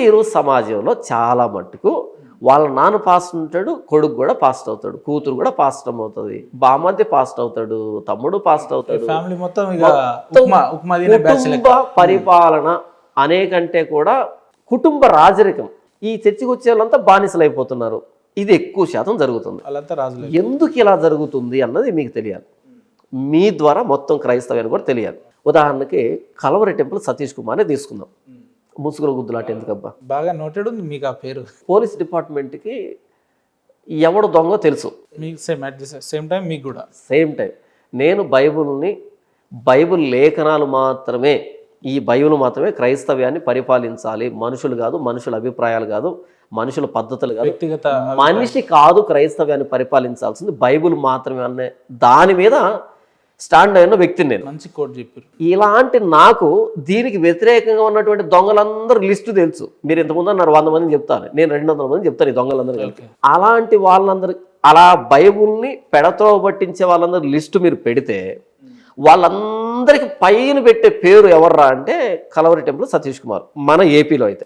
ఈరోజు సమాజంలో చాలా మట్టుకు వాళ్ళ నాన్న పాస్ట్ ఉంటాడు, కొడుకు కూడా పాస్ట్ అవుతాడు, కూతురు కూడా పాస్ట్ అవుతుంది, బామర్ది పాస్ట్ అవుతాడు, తమ్ముడు పాస్ట్ అవుతాడు. ఫ్యామిలీ మొత్తం ఇక ఉప్మా తినే బ్యాచ్ లెక్క. కుటుంబ పరిపాలన అనేకంటే కూడా కుటుంబ రాజరికం. ఈ చర్చికి వచ్చే వాళ్ళంతా బానిసలు అయిపోతున్నారు. ఇది ఎక్కువ శాతం జరుగుతుంది. వాళ్ళంతా రాజులే. ఎందుకు ఇలా జరుగుతుంది అన్నది మీకు తెలియాలి. మీ ద్వారా మొత్తం క్రైస్తవాన్ని కూడా తెలియాలి. ఉదాహరణకి కలవరి టెంపుల్ సతీష్ కుమార్నే తీసుకుందాం. ముసుగుల గుద్దులాట ఎందుకబ్బా? బాగా నోటెడ్ ఉంది మీకు ఆ పేరు. పోలీస్ డిపార్ట్మెంట్కి ఎవడు దొంగ తెలుసు. మీకు same at the same time మీకు కూడా సేమ్ టైం నేను బైబుల్ లేఖనాలు మాత్రమే, ఈ బైబిల్ మాత్రమే క్రైస్తవ్యాన్ని పరిపాలించాలి. మనుషులు కాదు, మనుషుల అభిప్రాయాలు కాదు, మనుషుల పద్ధతులు కాదు, వ్యక్తిగత మనిషి కాదు క్రైస్తవ్యాన్ని పరిపాలించాల్సింది బైబుల్ మాత్రమే అనే దాని మీద స్టాండ్ అయిన వ్యక్తిని నేను. మంచి కోట్ చెప్పారు. ఇలాంటి నాకు దీనికి వ్యతిరేకంగా ఉన్నటువంటి దొంగలందరూ లిస్టు తెలుసు. మీరు ఇంతకుముందు అన్నారు 100 మందిని చెప్తాను, నేను 200 మంది చెప్తాను ఈ దొంగలందరూ కలిపి. అలాంటి వాళ్ళందరూ అలా బైబుల్ని పెడతో పట్టించే వాళ్ళందరూ లిస్టు మీరు పెడితే వాళ్ళందరికి పైన పెట్టే పేరు ఎవర్రా అంటే కలవరి టెంపుల్ సతీష్ కుమార్, మన ఏపీలో అయితే.